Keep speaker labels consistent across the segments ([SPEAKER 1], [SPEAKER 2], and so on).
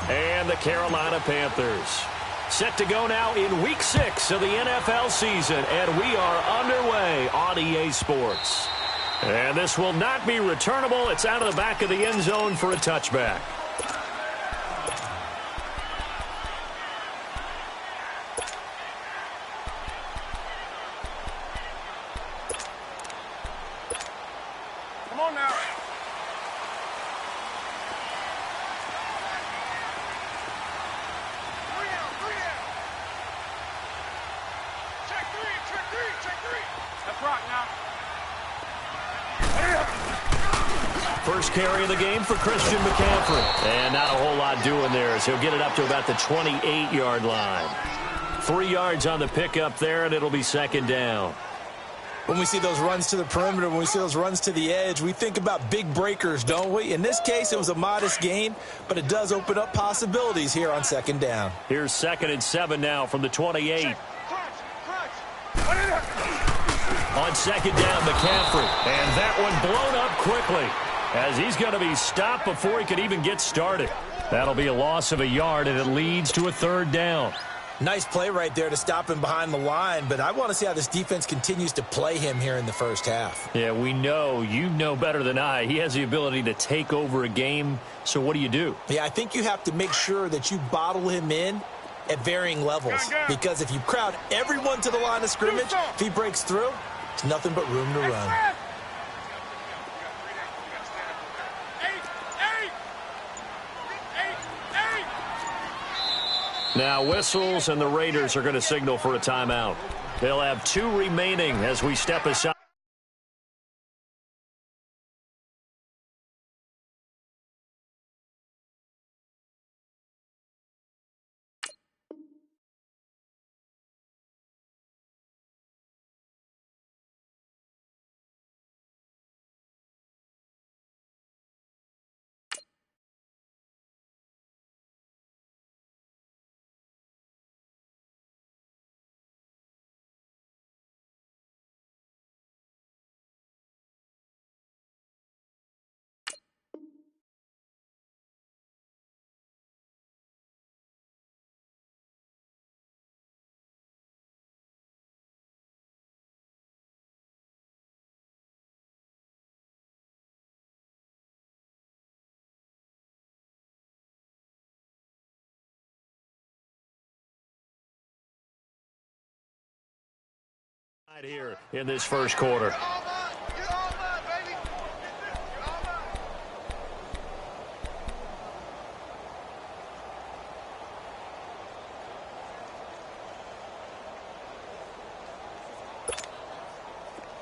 [SPEAKER 1] and the Carolina Panthers. Set to go now in Week 6 of the NFL season, and we are underway on EA Sports. And this will not be returnable. It's out of the back of the end zone for a touchback.
[SPEAKER 2] Come on now. That's right now.
[SPEAKER 1] First carry of the game for Christian McCaffrey. And not a whole lot doing there as he'll get it up to about the 28-yard line. 3 yards on the pickup there, and it'll be second down.
[SPEAKER 3] When we see those runs to the perimeter, when we see those runs to the edge, we think about big breakers, don't we? In this case, it was a modest gain, but it does open up possibilities here on second down.
[SPEAKER 1] Here's 2nd and 7 now from the 28. On second down, McCaffrey. And that one blown up quickly as he's going to be stopped before he could even get started. That'll be a loss of a yard, and it leads to a 3rd down.
[SPEAKER 3] Nice play right there to stop him behind the line, but I want to see how this defense continues to play him here in the first half.
[SPEAKER 1] Yeah, we know. You know better than I. He has the ability to take over a game, so what do?
[SPEAKER 3] Yeah, I think you have to make sure that you bottle him in at varying levels, because if you crowd everyone to the line of scrimmage, if he breaks through, it's nothing but room to run.
[SPEAKER 1] Now whistles, and the Raiders are going to signal for a timeout. They'll have 2 remaining as we step aside. Here in this first quarter.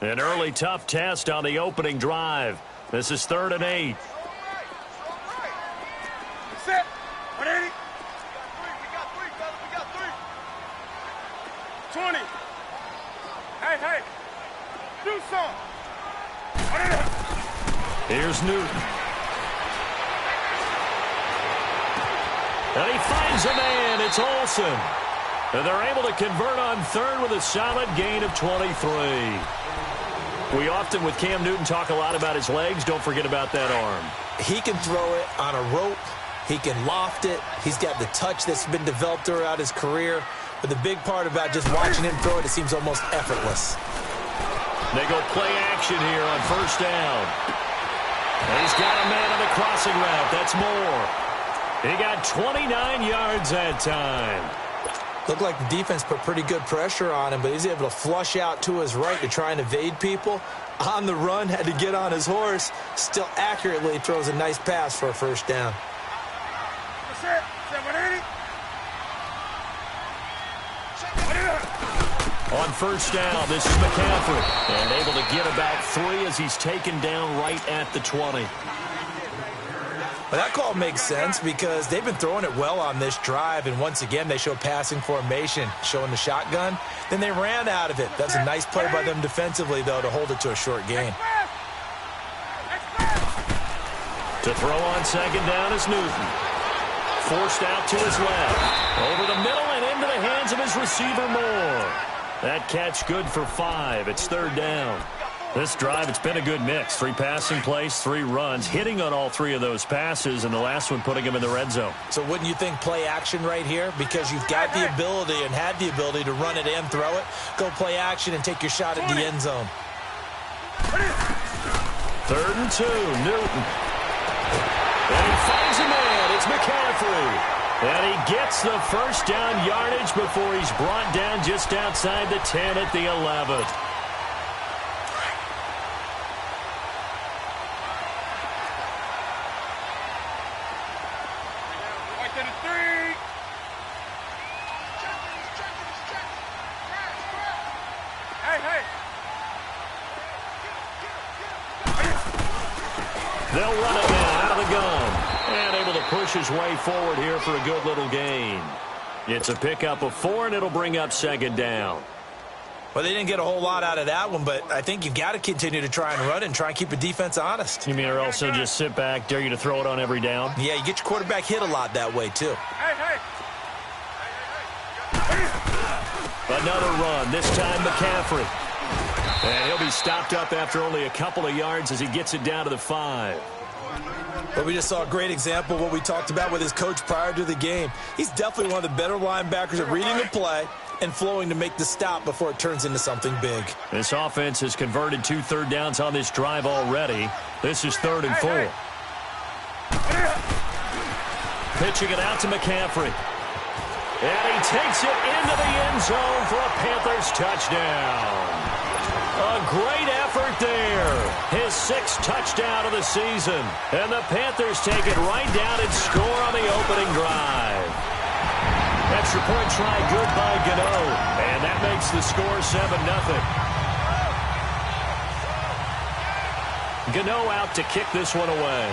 [SPEAKER 1] An early tough test on the opening drive. This is 3rd and 8.
[SPEAKER 2] Set. 180. 20. Hey, do something.
[SPEAKER 1] Here's Newton. And he finds a man. It's Olsen. And they're able to convert on 3rd with a solid gain of 23. We often, with Cam Newton, talk a lot about his legs. Don't forget about that arm.
[SPEAKER 3] He can throw it on a rope. He can loft it. He's got the touch that's been developed throughout his career. But the big part about just watching him throw it seems almost effortless.
[SPEAKER 1] They go play action here on 1st down. And he's got a man on the crossing route. That's Moore. He got 29 yards that time.
[SPEAKER 3] Looked like the defense put pretty good pressure on him, but he's able to flush out to his right to try and evade people. On the run, had to get on his horse. Still accurately throws a nice pass for a 1st down.
[SPEAKER 1] On 1st down, this is McCaffrey. And able to get about 3 as he's taken down right at the 20.
[SPEAKER 3] Well, that call makes sense because they've been throwing it well on this drive, and once again they show passing formation, showing the shotgun. Then they ran out of it. That's a nice play by them defensively, though, to hold it to a short gain.
[SPEAKER 1] To throw on 2nd down is Newton. Forced out to his left. Over the middle and into the hands of his receiver, Moore. That catch good for 5. It's 3rd down. This drive, it's been a good mix. 3 passing plays, 3 runs, hitting on all 3 of those passes, and the last one putting him in the red zone.
[SPEAKER 3] So wouldn't you think play action right here? Because you've got the ability and had the ability to run it and throw it. Go play action and take your shot at the end zone.
[SPEAKER 1] 3rd and 2, Newton. And he finds a man. It's McCaffrey. And he gets the first down yardage before he's brought down just outside the 10 at the 11. They'll run it now out of the gun. And able to push his way forward here for a good little gain. It's a pickup of 4, and it'll bring up 2nd down.
[SPEAKER 3] Well, they didn't get a whole lot out of that one, but I think you've got to continue to try and run and try and keep the defense honest.
[SPEAKER 1] You mean or also just sit back, dare you to throw it on every down?
[SPEAKER 3] Yeah, you get your quarterback hit a lot that way, too.
[SPEAKER 1] Another run, this time McCaffrey. And he'll be stopped up after only a couple of yards as he gets it down to the 5.
[SPEAKER 3] But we just saw a great example of what we talked about with his coach prior to the game. He's definitely one of the better linebackers at reading the play and flowing to make the stop before it turns into something big.
[SPEAKER 1] This offense has converted 2 third downs on this drive already. This is 3rd and 4. Pitching it out to McCaffrey. And he takes it into the end zone for a Panthers touchdown. A great effort there. His 6th touchdown of the season. And the Panthers take it right down and score on the opening drive. Extra point try good by Gano. And that makes the score 7-0. Gano out to kick this one away.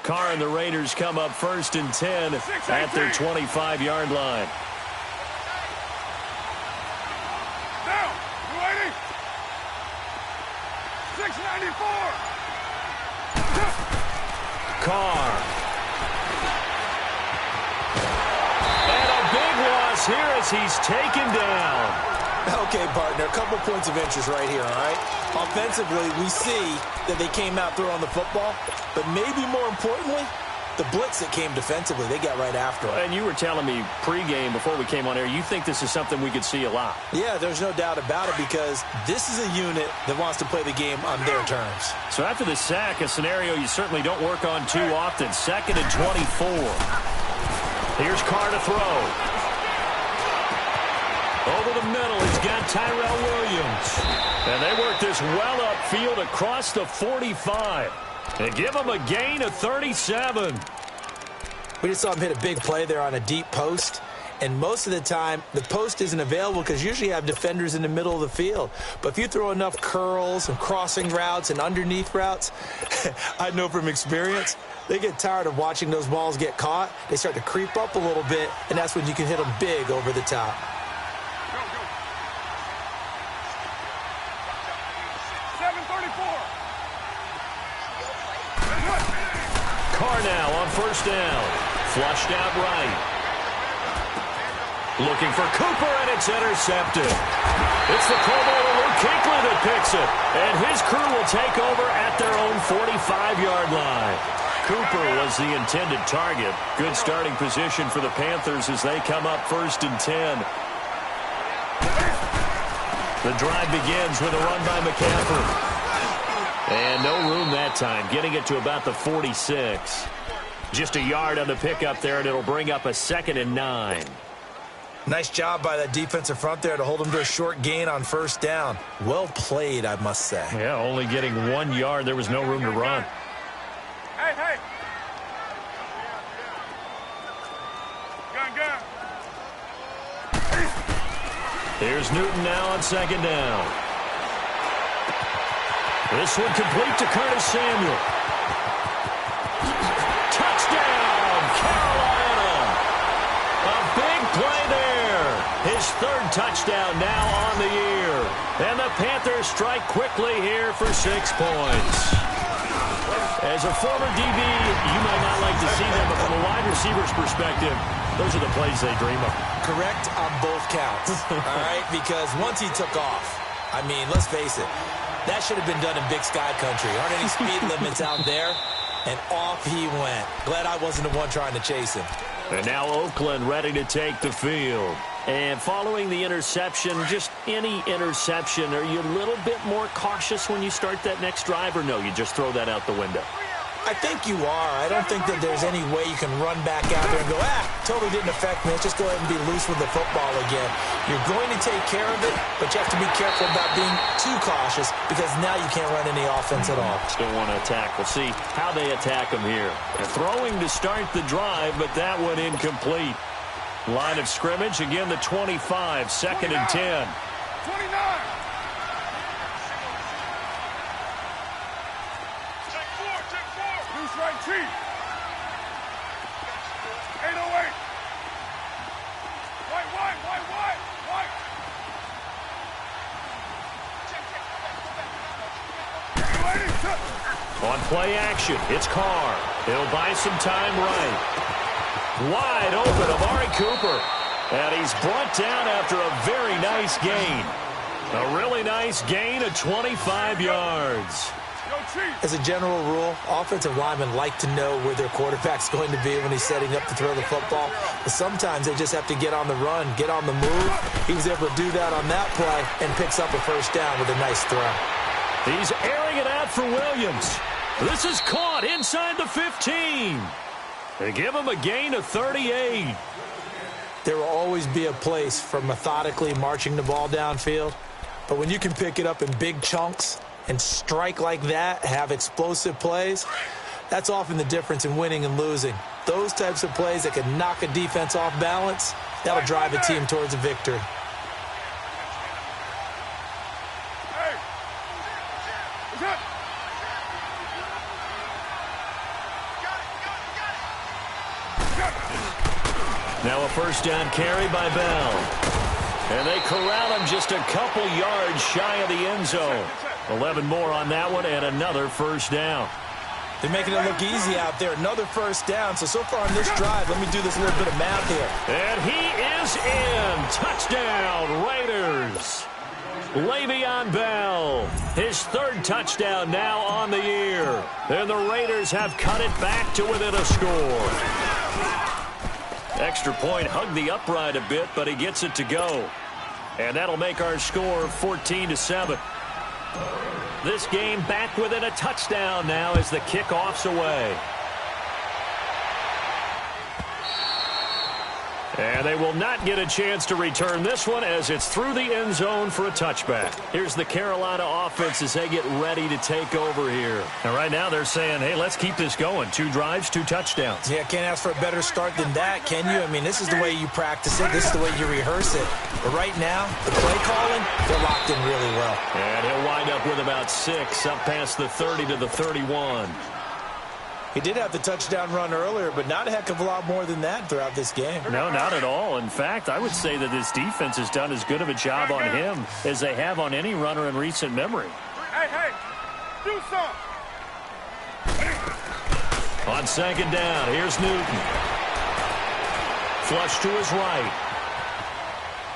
[SPEAKER 1] Carr and the Raiders come up 1st and 10 at their 25-yard line.
[SPEAKER 2] Down. 280. 694.
[SPEAKER 1] Carr. And a big loss here as he's taken down.
[SPEAKER 3] Okay, partner, a couple points of interest right here, all right? Offensively, we see that they came out throwing the football, but maybe more importantly, the blitz that came defensively, they got right after it.
[SPEAKER 1] And you were telling me pregame before we came on air, you think this is something we could see a lot.
[SPEAKER 3] Yeah, there's no doubt about it because this is a unit that wants to play the game on their terms.
[SPEAKER 1] So after the sack, a scenario you certainly don't work on too often. 2nd and 24. Here's Carr to throw. Over the middle, he's got Tyrell Williams. And they work this well upfield across the 45. And give him a gain of 37.
[SPEAKER 3] We just saw him hit a big play there on a deep post. And most of the time, the post isn't available because usually you have defenders in the middle of the field. But if you throw enough curls and crossing routes and underneath routes, I know from experience, they get tired of watching those balls get caught. They start to creep up a little bit, and that's when you can hit them big over the top.
[SPEAKER 1] Carr now on 1st down. Flushed out right. Looking for Cooper, and it's intercepted. It's the Pro Bowler Luke Kuechly that picks it. And his crew will take over at their own 45-yard line. Cooper was the intended target. Good starting position for the Panthers as they come up 1st and 10. The drive begins with a run by McCaffrey. And no room that time, getting it to about the 46. Just a yard on the pickup there, and it'll bring up a 2nd and 9.
[SPEAKER 3] Nice job by that defensive front there to hold them to a short gain on 1st down. Well played, I must say.
[SPEAKER 1] Yeah, only getting 1 yard. There was no room to run.
[SPEAKER 2] Hey, hey.
[SPEAKER 1] Here's Newton now on second down. This one complete to Curtis Samuel. Touchdown, Carolina. A big play there. His third touchdown now on the year. And the Panthers strike quickly here for 6 points. As a former DB, you might not like to see them, but from a wide receiver's perspective, those are the plays they dream of.
[SPEAKER 3] Correct on both counts, all right? Because once he took off, I mean, let's face it, that should have been done in Big Sky Country. Aren't any speed limits out there? And off he went. Glad I wasn't the one trying to chase him.
[SPEAKER 1] And now Oakland ready to take the field. And following the interception, just any interception, are you a little bit more cautious when you start that next drive, or no, you just throw that out the window?
[SPEAKER 3] I think you are. I don't think that there's any way you can run back out there and go, totally didn't affect me. Let's just go ahead and be loose with the football again. You're going to take care of it, but you have to be careful about being too cautious because now you can't run any offense at all.
[SPEAKER 1] Still want to attack. We'll see how they attack them here. They're throwing to start the drive, but that one incomplete. Line of scrimmage, again the 25, second and 10.
[SPEAKER 2] 29. Loose right cheek. 808. White.
[SPEAKER 1] On play action, it's Carr. He'll buy some time right. Wide open, Amari Cooper. And he's brought down after a very nice gain. A really nice gain of 25 yards.
[SPEAKER 3] As a general rule, offensive linemen like to know where their quarterback's going to be when he's setting up to throw the football. But sometimes they just have to get on the run, get on the move. He was able to do that on that play and picks up a first down with a nice throw.
[SPEAKER 1] He's airing it out for Williams. This is caught inside the 15. They give him a gain of 38.
[SPEAKER 3] There will always be a place for methodically marching the ball downfield. But when you can pick it up in big chunks and strike like that, have explosive plays, that's often the difference in winning and losing. Those types of plays that can knock a defense off balance, that'll drive a team towards a victory.
[SPEAKER 1] Now a first down carry by Bell. And they corral him just a couple yards shy of the end zone. 11 more on that one and another first down.
[SPEAKER 3] They're making it look easy out there. Another first down. So far on this drive, let me do this little bit of math here.
[SPEAKER 1] And he is in. Touchdown, Raiders. Le'Veon Bell, his third touchdown now on the year. And the Raiders have cut it back to within a score. Extra point hugged the upright a bit, but he gets it to go. And that'll make our score 14-7. This game back within a touchdown now as the kickoff's away. And they will not get a chance to return this one as it's through the end zone for a touchback. Here's the Carolina offense as they get ready to take over here. And right now they're saying, hey, let's keep this going. 2 drives, 2 touchdowns.
[SPEAKER 3] Yeah, can't ask for a better start than that, can you? I mean, this is the way you practice it. This is the way you rehearse it. But right now, the play calling, they're locked in really well.
[SPEAKER 1] And he'll wind up with about 6 up past the 30 to the 31.
[SPEAKER 3] He did have the touchdown run earlier, but not a heck of a lot more than that throughout this game.
[SPEAKER 1] No, not at all. In fact, I would say that this defense has done as good of a job on him as they have on any runner in recent memory.
[SPEAKER 2] Hey, do something.
[SPEAKER 1] On second down, here's Newton. Flush to his right.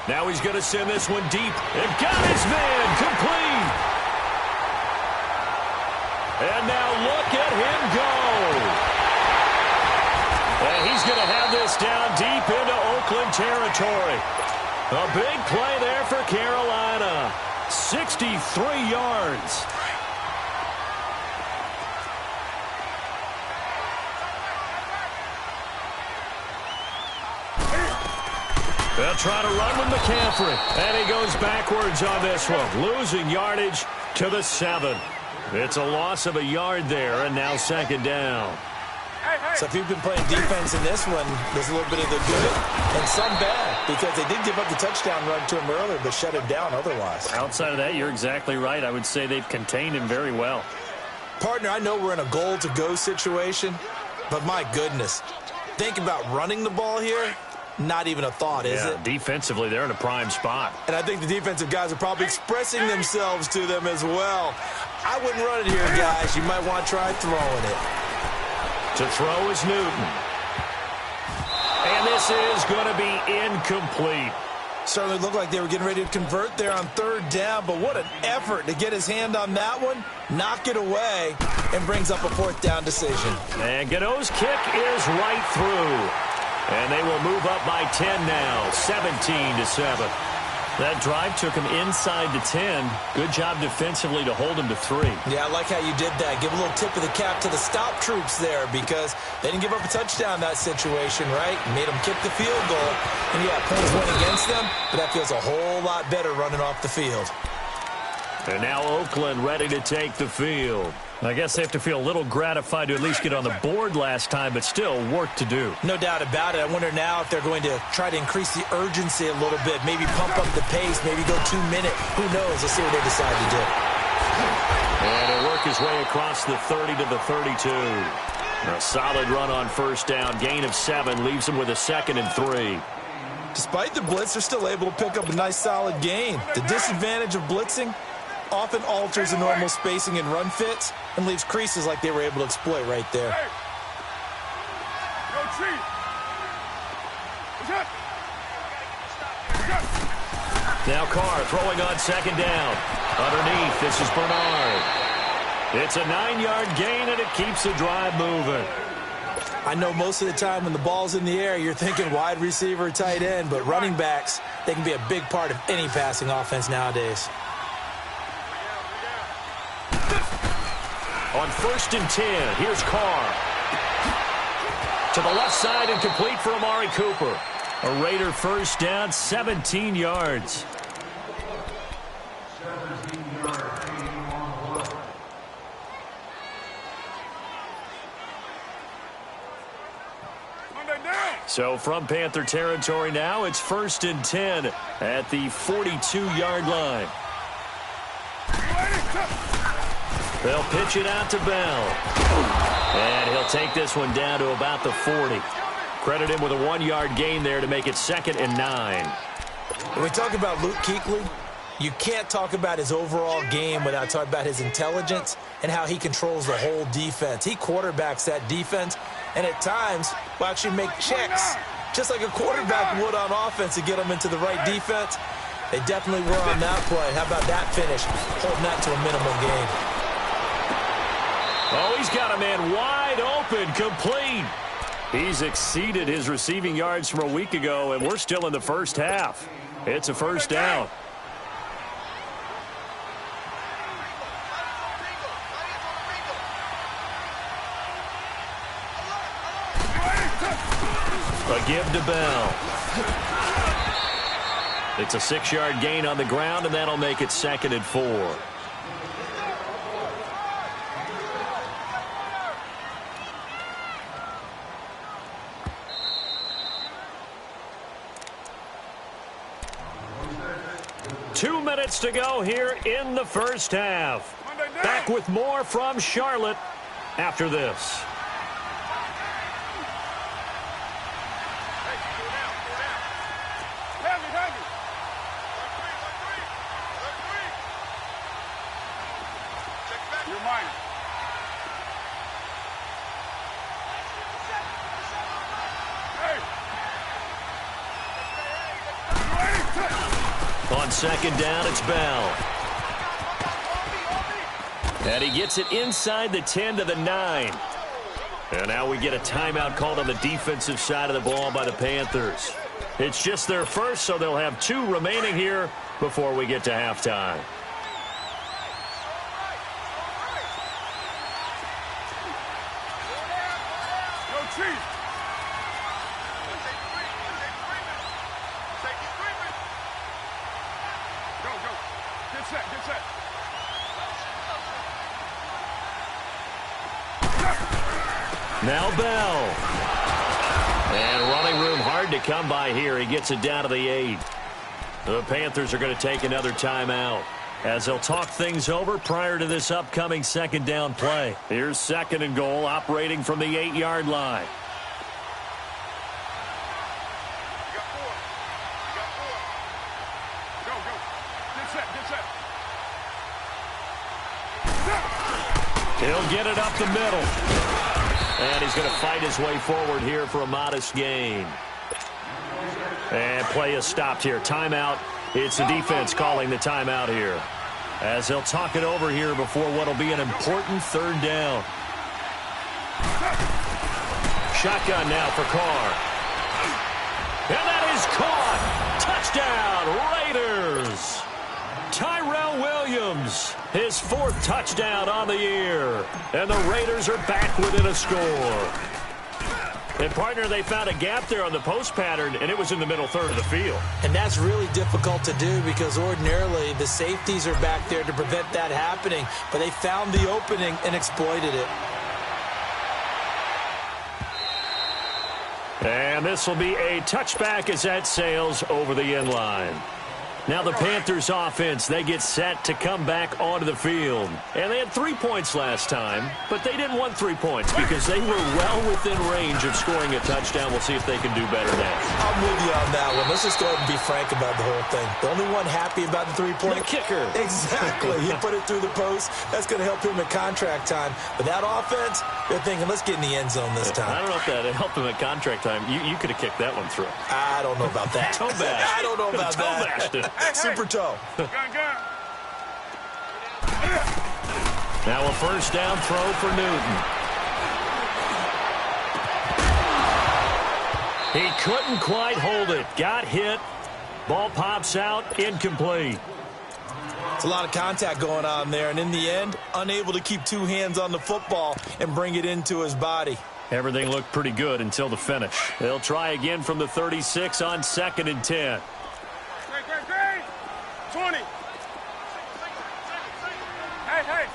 [SPEAKER 1] Now he's going to send this one deep. And got his man complete. And now look at him go. And he's going to have this down deep into Oakland territory. A big play there for Carolina. 63 yards. They'll try to run with McCaffrey. And he goes backwards on this one. Losing yardage to the 7. It's a loss of a yard there, and now second down.
[SPEAKER 3] So if you've been playing defense in this one, there's a little bit of the good and some bad, because they did give up the touchdown run to him earlier, but shut him down otherwise.
[SPEAKER 1] Outside of that, you're exactly right. I would say they've contained him very well.
[SPEAKER 3] Partner, I know we're in a goal-to-go situation, but my goodness, think about running the ball here. Not even a thought, is it?
[SPEAKER 1] Defensively, they're in a prime spot.
[SPEAKER 3] And I think the defensive guys are probably expressing themselves to them as well. I wouldn't run it here, guys. You might want to try throwing it.
[SPEAKER 1] To throw is Newton. And this is going to be incomplete.
[SPEAKER 3] Certainly looked like they were getting ready to convert there on third down, but what an effort to get his hand on that one, knock it away, and brings up a fourth down decision.
[SPEAKER 1] And Gano's kick is right through. And they will move up by 10 now, 17-7. That drive took him inside to 10. Good job defensively to hold him to 3.
[SPEAKER 3] Yeah, I like how you did that. Give a little tip of the cap to the stop troops there, because they didn't give up a touchdown in that situation, right? Made them kick the field goal. And yeah, points went against them, but that feels a whole lot better running off the field.
[SPEAKER 1] And now Oakland ready to take the field. I guess they have to feel a little gratified to at least get on the board last time, but still work to do.
[SPEAKER 3] No doubt about it. I wonder now if they're going to try to increase the urgency a little bit, maybe pump up the pace, maybe go 2 minute. Who knows? Let's see what they decide to do.
[SPEAKER 1] And he'll work his way across the 30 to the 32. A solid run on first down. Gain of 7 leaves him with a 2nd and 3.
[SPEAKER 3] Despite the blitz, they're still able to pick up a nice solid gain. The disadvantage of blitzing often alters the normal spacing and run fits and leaves creases like they were able to exploit right there.
[SPEAKER 2] Hey. Yo, Chief.
[SPEAKER 1] Now Carr throwing on 2nd down. Underneath, this is Bernard. It's a 9-yard gain, and it keeps the drive moving.
[SPEAKER 3] I know most of the time when the ball's in the air, you're thinking wide receiver, tight end, but running backs, they can be a big part of any passing offense nowadays.
[SPEAKER 1] On 1st and 10, here's Carr. To the left side and complete for Amari Cooper. A Raider first down, 17 yards. So from Panther territory now, it's 1st and 10 at the 42-yard line. They'll pitch it out to Bell. And he'll take this one down to about the 40. Credit him with a 1-yard gain there to make it 2nd and 9.
[SPEAKER 3] When we talk about Luke Kuechly, you can't talk about his overall game without talking about his intelligence and how he controls the whole defense. He quarterbacks that defense, and at times will actually make checks, just like a quarterback would on offense to get them into the right defense. They definitely were on that play. How about that finish, holding that to a minimum gain?
[SPEAKER 1] Oh, he's got a man wide open, complete. He's exceeded his receiving yards from a week ago, and we're still in the first half. It's a first down. A give to Bell. It's a 6-yard gain on the ground, and that'll make it 2nd and 4. Two minutes to go here in the first half. Back with more from Charlotte after this. On 2nd down, it's Bell. And he gets it inside the 10 to the 9. And now we get a timeout called on the defensive side of the ball by the Panthers. It's just their first, so they'll have 2 remaining here before we get to halftime. Now Bell. And running room hard to come by here. He gets it down to the 8. The Panthers are going to take another timeout as they'll talk things over prior to this upcoming second down play. Here's 2nd and goal, operating from the 8-yard line. He'll get it up the middle. And he's going to fight his way forward here for a modest gain. And play is stopped here. Timeout. It's the defense calling the timeout here, as they'll talk it over here before what will be an important 3rd down. Shotgun now for Carr. And that is caught. Touchdown, Raiders. Tyrell Williams, his 4th touchdown on the year. And the Raiders are back within a score. And, partner, they found a gap there on the post pattern, and it was in the middle 3rd of the field.
[SPEAKER 3] And that's really difficult to do because ordinarily the safeties are back there to prevent that happening. But they found the opening and exploited it.
[SPEAKER 1] And this will be a touchback as that sails over the end line. Now the Panthers offense, they get set to come back onto the field. And they had 3 points last time, but they didn't want 3 points because they were well within range of scoring a touchdown. We'll see if they can do better now.
[SPEAKER 3] I'm with you on that one. Let's just go ahead and be frank about the whole thing. The only one happy about the 3-point.
[SPEAKER 1] The kicker.
[SPEAKER 3] Exactly. He put it through the post. That's going to help him at contract time. But that offense, they're thinking, let's get in the end zone this time.
[SPEAKER 1] I don't know if that helped him at contract time. You could have kicked that one through.
[SPEAKER 3] I don't know about that.
[SPEAKER 1] Toe bash.
[SPEAKER 3] I don't know about
[SPEAKER 1] Toe
[SPEAKER 3] that.
[SPEAKER 1] bashed it.
[SPEAKER 3] Super toe.
[SPEAKER 1] Now a 1st down throw for Newton. He couldn't quite hold it. Got hit. Ball pops out. Incomplete.
[SPEAKER 3] It's a lot of contact going on there, and in the end, unable to keep 2 hands on the football and bring it into his body.
[SPEAKER 1] Everything looked pretty good until the finish. They'll try again from the 36 on 2nd and 10.
[SPEAKER 2] 20. Hey.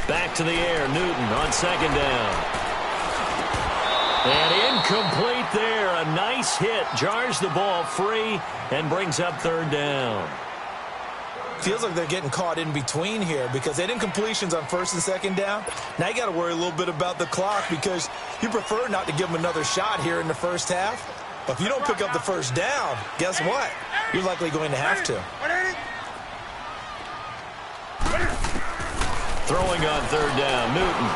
[SPEAKER 1] Back to the air, Newton on 2nd down. And incomplete there. A nice hit. Jars the ball free and brings up 3rd down.
[SPEAKER 3] Feels like they're getting caught in between here because they had incompletions on 1st and 2nd down. Now you got to worry a little bit about the clock because you prefer not to give them another shot here in the 1st half. But if you don't pick up the 1st down, guess what? You're likely going to have to.
[SPEAKER 1] Throwing on 3rd down, Newton.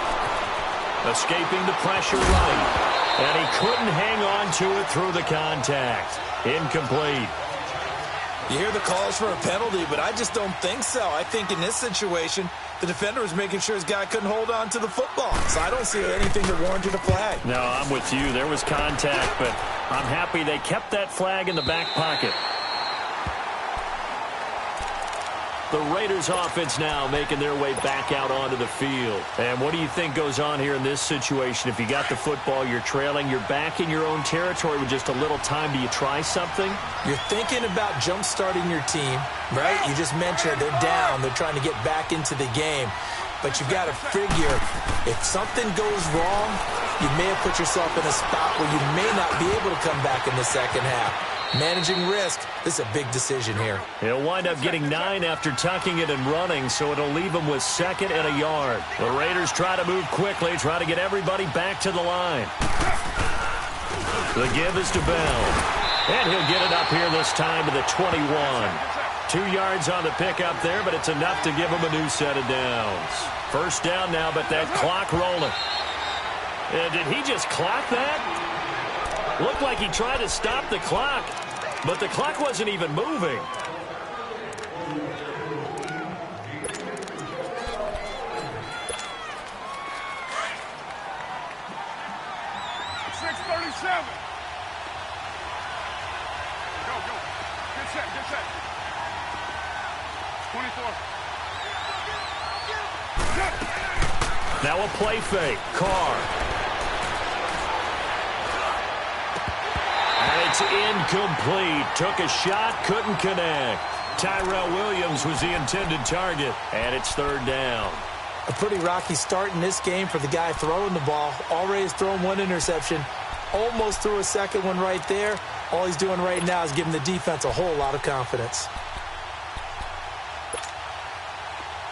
[SPEAKER 1] Escaping the pressure right. And he couldn't hang on to it through the contact. Incomplete.
[SPEAKER 3] You hear the calls for a penalty, but I just don't think so. I think in this situation, the defender was making sure his guy couldn't hold on to the football. So I don't see anything that warranted a flag.
[SPEAKER 1] No, I'm with you. There was contact, but I'm happy they kept that flag in the back pocket. The Raiders offense now making their way back out onto the field. And what do you think goes on here in this situation? If you got the football, you're trailing, you're back in your own territory with just a little time. Do you try something?
[SPEAKER 3] You're thinking about jump-starting your team, right? You just mentioned they're down. They're trying to get back into the game. But you've got to figure if something goes wrong, you may have put yourself in a spot where you may not be able to come back in the 2nd half. Managing risk, this is a big decision here.
[SPEAKER 1] He'll wind up getting 9 after tucking it and running, so it'll leave him with 2nd and a yard. The Raiders try to move quickly, try to get everybody back to the line. The give is to Bell. And he'll get it up here this time to the 21. 2 yards on the pickup there, but it's enough to give him a new set of downs. 1st down now, but that clock rolling. Did he just clock that? Looked like he tried to stop the clock, but the clock wasn't even moving.
[SPEAKER 2] Go. Good set. 24.
[SPEAKER 1] Now a play fake. Carr. And it's incomplete. Took a shot, couldn't connect. Tyrell Williams was the intended target, and it's third down.
[SPEAKER 3] A pretty rocky start in this game for the guy throwing the ball. Already has thrown one interception. Almost threw a second one right there. All he's doing right now is giving the defense a whole lot of confidence.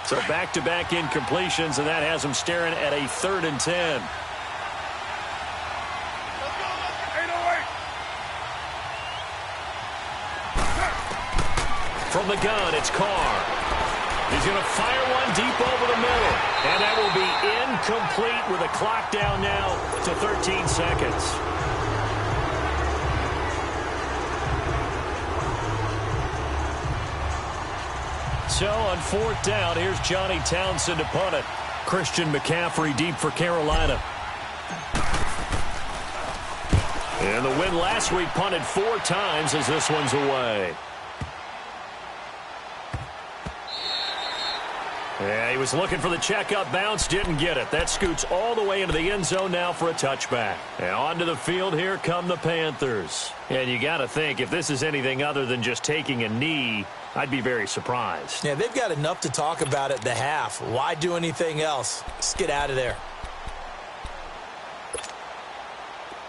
[SPEAKER 1] So back-to-back incompletions, and that has him staring at a 3rd and 10. From the gun, it's Carr. He's going to fire one deep over the middle. And that will be incomplete with a clock down now to 13 seconds. So on 4th down, here's Johnny Townsend to punt it. Christian McCaffrey deep for Carolina. And the win last week punted 4 times as this one's away. Yeah, he was looking for the checkup bounce, didn't get it. That scoots all the way into the end zone now for a touchback. And onto the field, here come the Panthers. And you got to think, if this is anything other than just taking a knee, I'd be very surprised.
[SPEAKER 3] Yeah, they've got enough to talk about at the half. Why do anything else? Let's get out of there.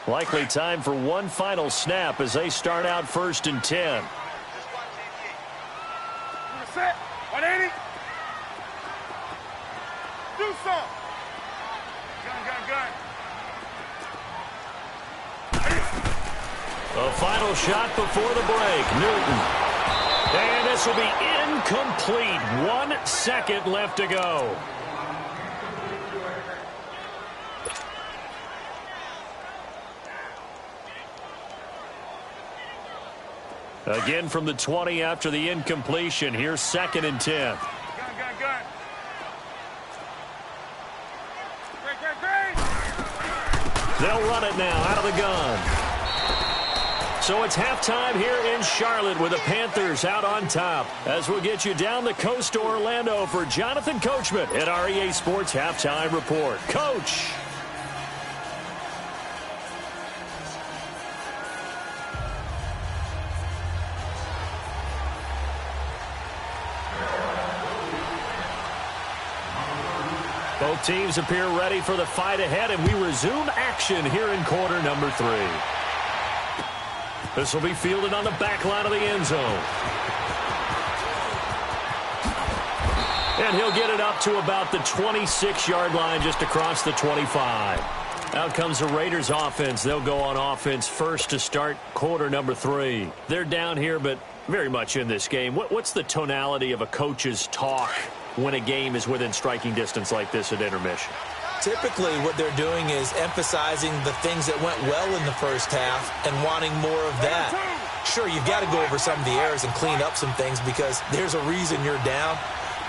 [SPEAKER 1] Likely time for one final snap as they start out 1st and 10.
[SPEAKER 2] Set. 180. Do some. Gun.
[SPEAKER 1] A final shot before the break. Newton. And this will be incomplete. 1 second left to go. Again from the 20 after the incompletion. Here's 2nd and 10.
[SPEAKER 2] Gun.
[SPEAKER 1] They'll run it now out of the gun. So it's halftime here in Charlotte with the Panthers out on top. As we'll get you down the coast to Orlando for Jonathan Coachman at our EA Sports Halftime Report. Coach. Both teams appear ready for the fight ahead, and we resume action here in quarter number 3. This will be fielded on the back line of the end zone. And he'll get it up to about the 26-yard line, just across the 25. Out comes the Raiders offense. They'll go on offense first to start quarter number 3. They're down here, but very much in this game. What's the tonality of a coach's talk when a game is within striking distance like this at intermission?
[SPEAKER 3] Typically, what they're doing is emphasizing the things that went well in the first half and wanting more of that. Sure, you've got to go over some of the errors and clean up some things because there's a reason you're down.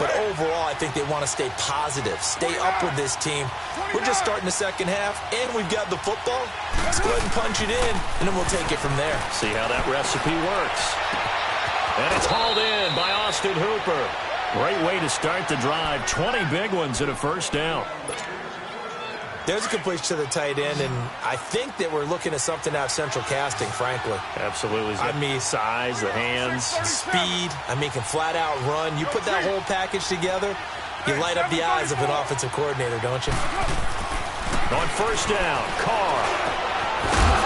[SPEAKER 3] But overall, I think they want to stay positive, stay up with this team. We're just starting the second half, and we've got the football. Let's go ahead and punch it in, and then we'll take it from there.
[SPEAKER 1] See how that recipe works. And it's hauled in by Austin Hooper. Great way to start the drive. 20 big ones and a first down.
[SPEAKER 3] There's a completion to the tight end, and I think that we're looking at something out of central casting, frankly.
[SPEAKER 1] Absolutely. I mean, size, the hands.
[SPEAKER 3] Speed. I mean, can flat out run. You put that whole package together, you light up the eyes of an offensive coordinator, don't you?
[SPEAKER 1] On first down, Carr.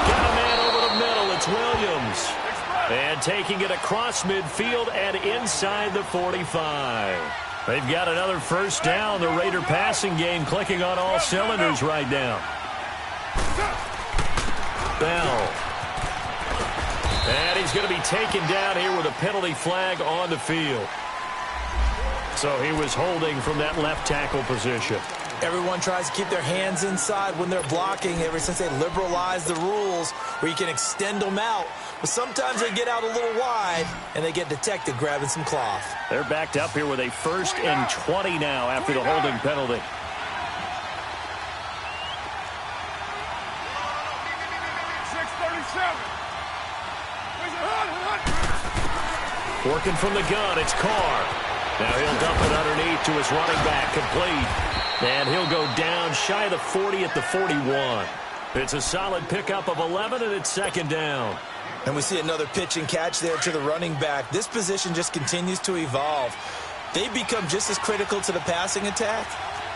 [SPEAKER 1] Got a man over the middle. It's Williams. And taking it across midfield and inside the 45. They've got another first down. The Raider passing game clicking on all cylinders right now. Bell. And he's going to be taken down here with a penalty flag on the field. So he was holding from that left tackle position.
[SPEAKER 3] Everyone tries to keep their hands inside when they're blocking ever since they liberalized the rules where you can extend them out. But sometimes they get out a little wide, and they get detected grabbing some cloth.
[SPEAKER 1] They're backed up here with a 1st and 20 now after the holding penalty. Working from the gun, it's Carr. Now he'll dump it underneath to his running back, complete. And he'll go down shy of the 40 at the 41. It's a solid pickup of 11, and it's 2nd down.
[SPEAKER 3] And we see another pitch and catch there to the running back. This position just continues to evolve. They become just as critical to the passing attack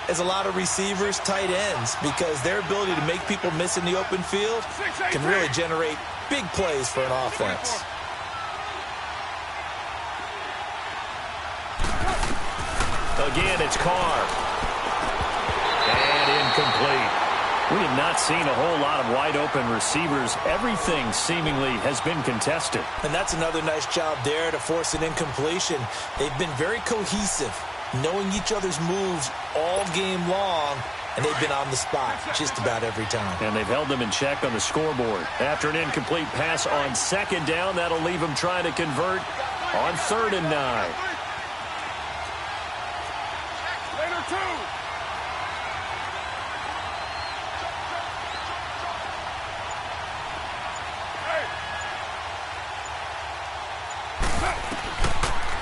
[SPEAKER 3] as a lot of receivers, tight ends, because their ability to make people miss in the open field can really generate big plays for an offense.
[SPEAKER 1] Again, it's Carr. And incomplete. We have not seen a whole lot of wide-open receivers. Everything seemingly has been contested.
[SPEAKER 3] And that's another nice job there to force an incompletion. They've been very cohesive, knowing each other's moves all game long, and they've been on the spot just about every time.
[SPEAKER 1] And they've held them in check on the scoreboard. After an incomplete pass on second down, that'll leave them trying to convert on 3rd and 9.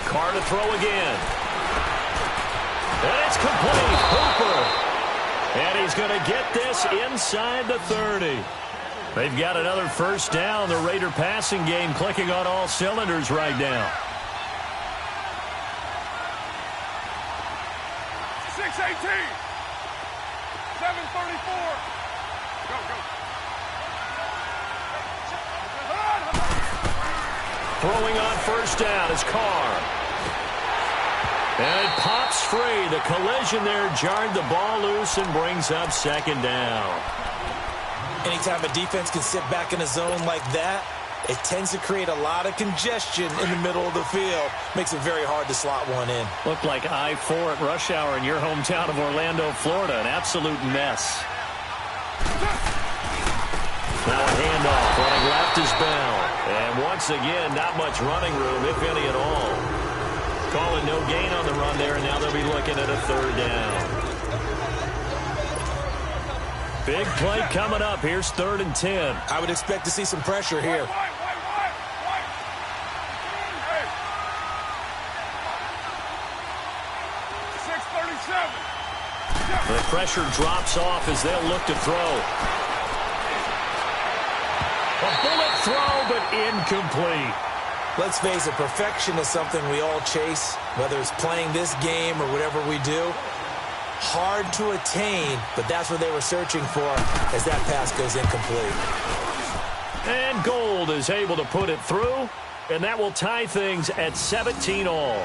[SPEAKER 1] Carr to throw again. And it's complete. Hooper. And he's going to get this inside the 30. They've got another first down. The Raider passing game clicking on all cylinders right now.
[SPEAKER 2] 6:18. 7:34. Go, go.
[SPEAKER 1] Throwing on first down is Carr. And it pops free. The collision there jarred the ball loose and brings up 2nd down.
[SPEAKER 3] Anytime a defense can sit back in a zone like that, it tends to create a lot of congestion in the middle of the field. Makes it very hard to slot one in.
[SPEAKER 1] Looked like I-4 at rush hour in your hometown of Orlando, Florida. An absolute mess. Now a handoff. Running left is Bell. And once again, not much running room, if any at all. Calling no gain on the run there, and now they'll be looking at a 3rd down. Big play coming up. Here's 3rd and 10.
[SPEAKER 3] I would expect to see some pressure here.
[SPEAKER 2] 6:37.
[SPEAKER 1] The pressure drops off as they'll look to throw. A bullet throw, but incomplete.
[SPEAKER 3] Let's face it, perfection is something we all chase, whether it's playing this game or whatever we do. Hard to attain, but that's what they were searching for as that pass goes incomplete.
[SPEAKER 1] And Gold is able to put it through, and that will tie things at 17 all.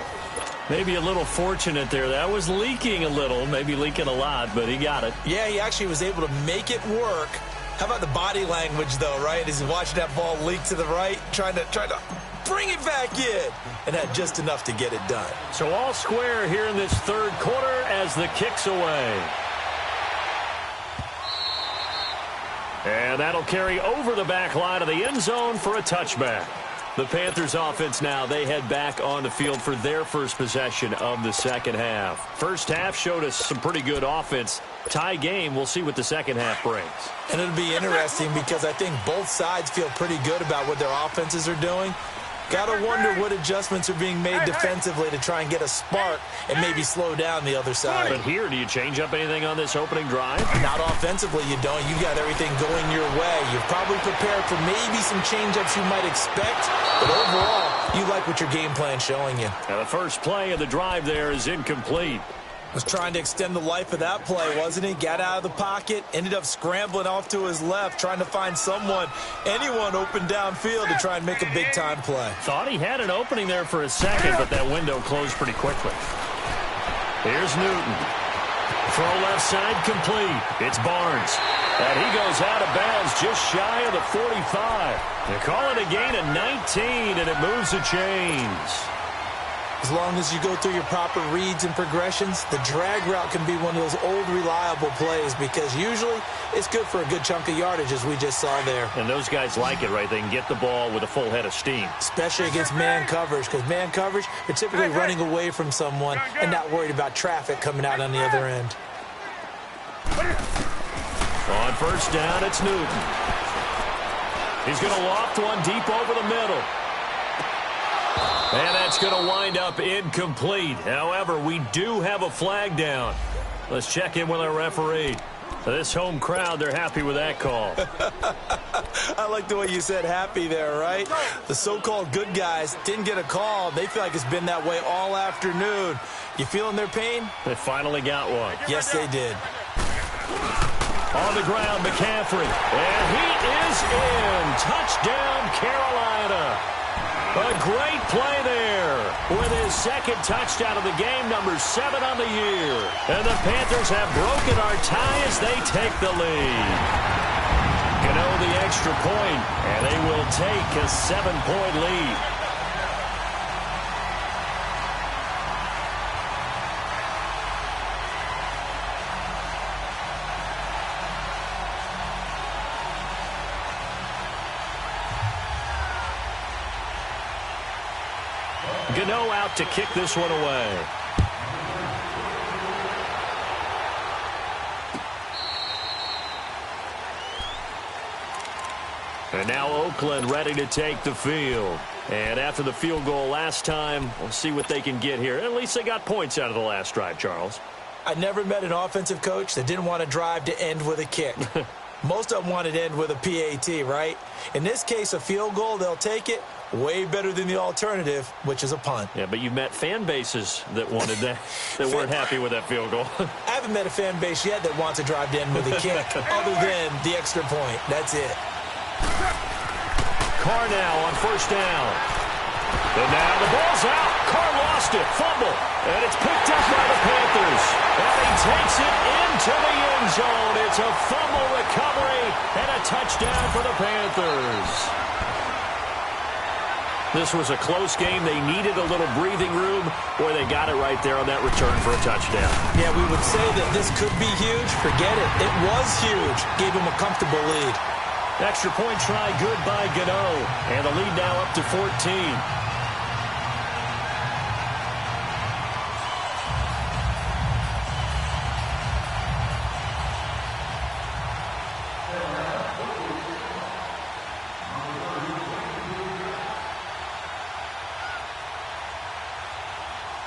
[SPEAKER 1] Maybe a little fortunate there. That was leaking a little, maybe leaking a lot, but he got it.
[SPEAKER 3] Yeah, he actually was able to make it work. How about the body language, though, right? As he's watching that ball leak to the right, trying to bring it back in, and had just enough to get it done.
[SPEAKER 1] So all square here in this 3rd quarter as the kick's away. And that'll carry over the back line of the end zone for a touchback. The Panthers offense now, they head back on the field for their first possession of the 2nd half. First half showed us some pretty good offense. Tie game, we'll see what the 2nd half brings.
[SPEAKER 3] And it'll be interesting because I think both sides feel pretty good about what their offenses are doing. Gotta wonder what adjustments are being made defensively to try and get a spark and maybe slow down the other side.
[SPEAKER 1] But here, do you change up anything on this opening drive?
[SPEAKER 3] Not offensively, you don't. You got everything going your way. You're probably prepared for maybe some change-ups you might expect, but overall, you like what your game plan's showing you.
[SPEAKER 1] Now the first play of the drive there is incomplete.
[SPEAKER 3] Was trying to extend the life of that play, wasn't he? Got out of the pocket, ended up scrambling off to his left, trying to find anyone open downfield to try and make a big-time play.
[SPEAKER 1] Thought he had an opening there for a second, but that window closed pretty quickly. Here's Newton. Throw left side complete. It's Barnes. And he goes out of bounds just shy of the 45. They call it a gain of 19, and it moves the chains.
[SPEAKER 3] As long as you go through your proper reads and progressions, the drag route can be one of those old reliable plays because usually it's good for a good chunk of yardage, as we just saw there.
[SPEAKER 1] And those guys like it, right? They can get the ball with a full head of steam.
[SPEAKER 3] Especially against man coverage, because man coverage, they're typically running away from someone and not worried about traffic coming out on the other end.
[SPEAKER 1] On first down, it's Newton. He's going to loft one deep over the middle. And that's going to wind up incomplete. However, we do have a flag down. Let's check in with our referee. This home crowd, they're happy with that call.
[SPEAKER 3] I like the way you said happy there, right? The so-called good guys didn't get a call. They feel like it's been that way all afternoon. You feeling their pain?
[SPEAKER 1] They finally got one.
[SPEAKER 3] Yes, they did.
[SPEAKER 1] On the ground, McCaffrey. And he is in. Touchdown, Carolina. A great play there with his second touchdown of the game, number 7 on the year. And the Panthers have broken our tie as they take the lead. Gano the extra point, and they will take a 7-point lead. Gano out to kick this one away. And now Oakland ready to take the field. And after the field goal last time, we'll see what they can get here. At least they got points out of the last drive, Charles.
[SPEAKER 3] I never met an offensive coach that didn't want to drive to end with a kick. Most of them wanted to end with a PAT, right? In this case, a field goal, they'll take it. Way better than the alternative, which is a punt.
[SPEAKER 1] Yeah, but you've met fan bases that wanted that, that weren't happy with that field goal.
[SPEAKER 3] I haven't met a fan base yet that wants to drive to end with a kick, other than the extra point. That's it.
[SPEAKER 1] Carr now on first down. And now the ball's out. Carr lost it. Fumble. And it's picked up by the Panthers. And he takes it into the end zone. It's a fumble recovery and a touchdown for the Panthers. This was a close game. They needed a little breathing room. Boy, they got it right there on that return for a touchdown.
[SPEAKER 3] Yeah, we would say that this could be huge. Forget it. It was huge. Gave him a comfortable lead.
[SPEAKER 1] Extra point try good by Gano. And the lead now up to 14.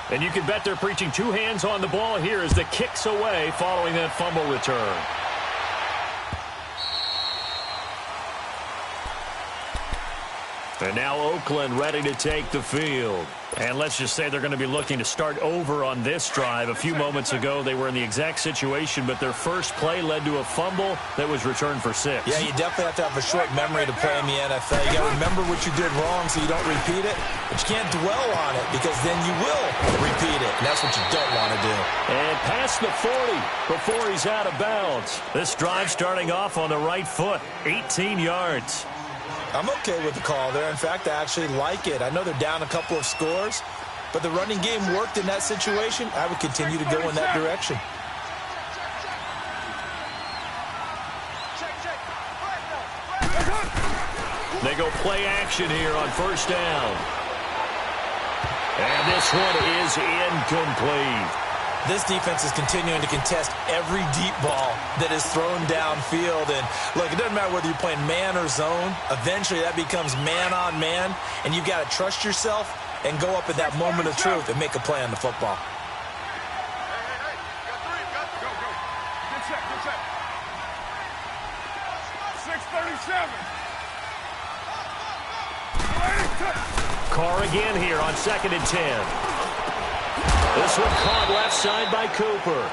[SPEAKER 1] And you can bet they're preaching 2 hands on the ball here as the kick's away following that fumble return. And now Oakland ready to take the field. And let's just say they're going to be looking to start over on this drive. A few moments ago, they were in the exact situation, but their first play led to a fumble that was returned for 6.
[SPEAKER 3] Yeah, you definitely have to have a short memory to play in the NFL. You got to remember what you did wrong so you don't repeat it, but you can't dwell on it because then you will repeat it, and that's what you don't want to do.
[SPEAKER 1] And past the 40 before he's out of bounds. This drive starting off on the right foot, 18 yards.
[SPEAKER 3] I'm okay with the call there. In fact, I actually like it. I know they're down a couple of scores, but the running game worked in that situation. I would continue to go in that direction.
[SPEAKER 1] They go play action here on first down. And this one is incomplete.
[SPEAKER 3] This defense is continuing to contest every deep ball that is thrown downfield. And, look, it doesn't matter whether you're playing man or zone. Eventually, that becomes man-on-man, and you've got to trust yourself and go up at that moment of truth and make a play on the football.
[SPEAKER 2] Good set, good set. 6:37.
[SPEAKER 1] Carr again here on 2nd and 10. This one caught left side by Cooper.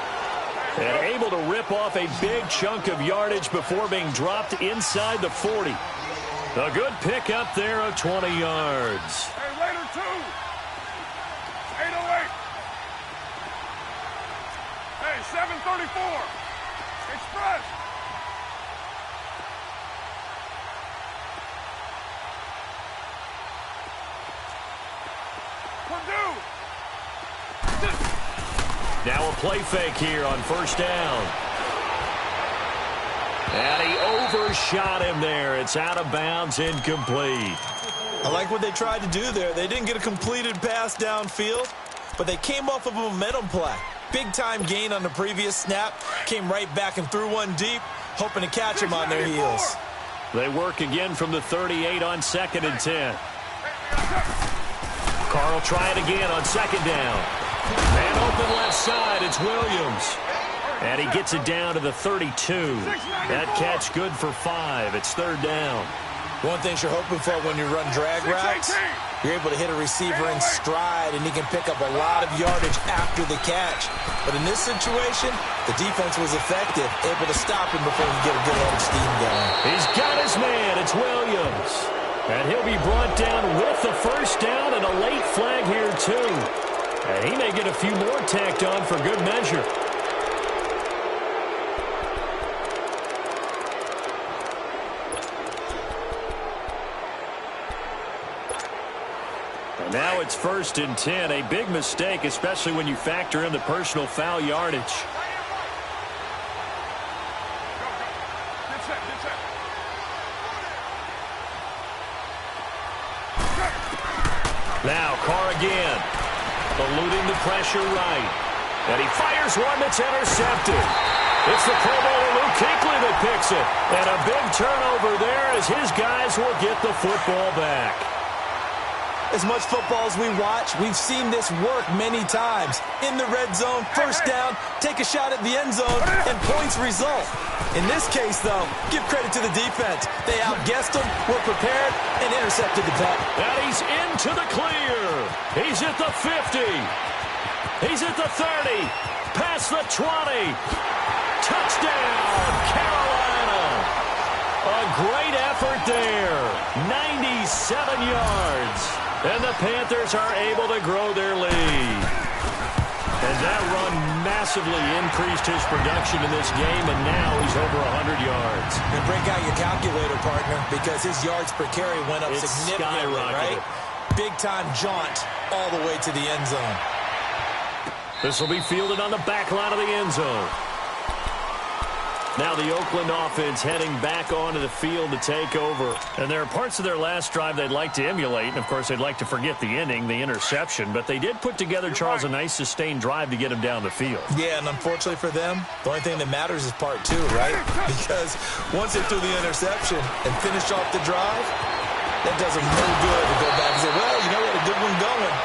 [SPEAKER 1] And able to rip off a big chunk of yardage before being dropped inside the 40. A good pickup there of 20 yards.
[SPEAKER 2] Hey, later, 2. 8:08. Hey, 7:34. Express. Purdue.
[SPEAKER 1] Now a play fake here on first down. And he overshot him there. It's out of bounds, incomplete.
[SPEAKER 3] I like what they tried to do there. They didn't get a completed pass downfield, but they came off of a momentum play. Big-time gain on the previous snap. Came right back and threw one deep, hoping to catch him on their heels.
[SPEAKER 1] They work again from the 38 on 2nd and 10. Carr will try it again on 2nd down. And open left side, it's Williams. And he gets it down to the 32. That catch good for 5. It's 3rd down.
[SPEAKER 3] One thing you're hoping for when you run drag routes, you're able to hit a receiver in stride, and he can pick up a lot of yardage after the catch. But in this situation, the defense was effective, able to stop him before he could get a good head of steam going.
[SPEAKER 1] He's got his man. It's Williams. And he'll be brought down with the 1st down and a late flag here, too. And he may get a few more tacked on for good measure. And now it's 1st and 10. A big mistake, especially when you factor in the personal foul yardage. Now Carr again, eluding the pressure right. And he fires one that's intercepted. It's the Pro Bowler Luke Kuechly that picks it. And a big turnover there as his guys will get the football back.
[SPEAKER 3] As much football as we watch, we've seen this work many times. In the red zone, 1st down, take a shot at the end zone, and points result. In this case, though, give credit to the defense. They outguessed them, were prepared, and intercepted the punt.
[SPEAKER 1] And he's into the clear. He's at the 50. He's at the 30. Past the 20. Touchdown, Carolina. A great effort there. 97 yards. And the Panthers are able to grow their lead. And that run massively increased his production in this game, and now he's over 100 yards.
[SPEAKER 3] And break out your calculator, partner, because his yards per carry went up significantly, right? Big-time jaunt all the way to the end zone.
[SPEAKER 1] This will be fielded on the back line of the end zone. Now the Oakland offense heading back onto the field to take over. And there are parts of their last drive they'd like to emulate. And, of course, they'd like to forget the inning, the interception. But they did put together, Charles, a nice sustained drive to get him down the field.
[SPEAKER 3] Yeah, and unfortunately for them, the only thing that matters is part 2, right? Because once they threw the interception and finished off the drive, that does them no good to go back and say, well, you know, we had a good one going.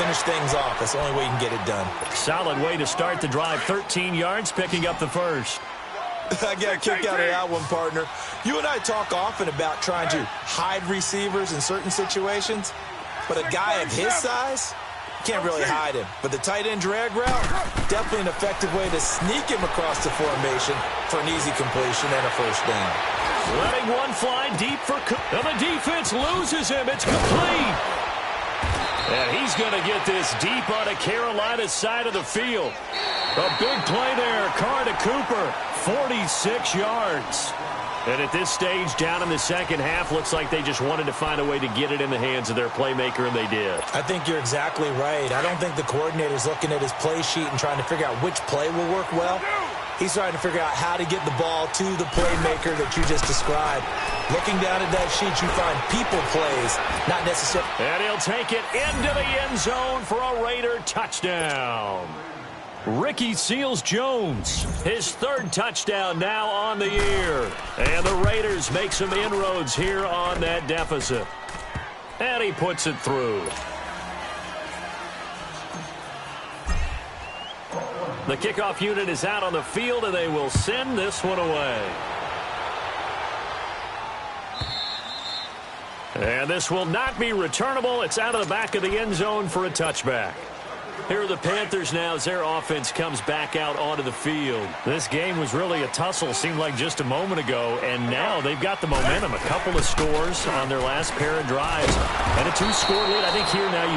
[SPEAKER 3] Finish things off. That's the only way you can get it done.
[SPEAKER 1] Solid way to start the drive. 13 yards, picking up the 1st.
[SPEAKER 3] I got a kick out of that one, partner. You and I talk often about trying to hide receivers in certain situations, but a guy of his size can't really hide him. But the tight end drag route, definitely an effective way to sneak him across the formation for an easy completion and a 1st down.
[SPEAKER 1] Letting one fly deep for Cook. And the defense loses him. It's complete. And he's going to get this deep on a Carolina side of the field. A big play there. Carr to Cooper. 46 yards. And at this stage, down in the second half, looks like they just wanted to find a way to get it in the hands of their playmaker, and they did.
[SPEAKER 3] I think you're exactly right. I don't think the coordinator's looking at his play sheet and trying to figure out which play will work well. He's trying to figure out how to get the ball to the playmaker that you just described. Looking down at that sheet, you find people plays, not necessarily.
[SPEAKER 1] And he'll take it into the end zone for a Raider touchdown. Ricky Seals-Jones, his 3rd touchdown now on the year. And the Raiders make some inroads here on that deficit. And he puts it through. The kickoff unit is out on the field, and they will send this one away. And this will not be returnable. It's out of the back of the end zone for a touchback. Here are the Panthers now as their offense comes back out onto the field. This game was really a tussle, seemed like just a moment ago, and now they've got the momentum. A couple of scores on their last pair of drives. And a 2-score lead. I think here now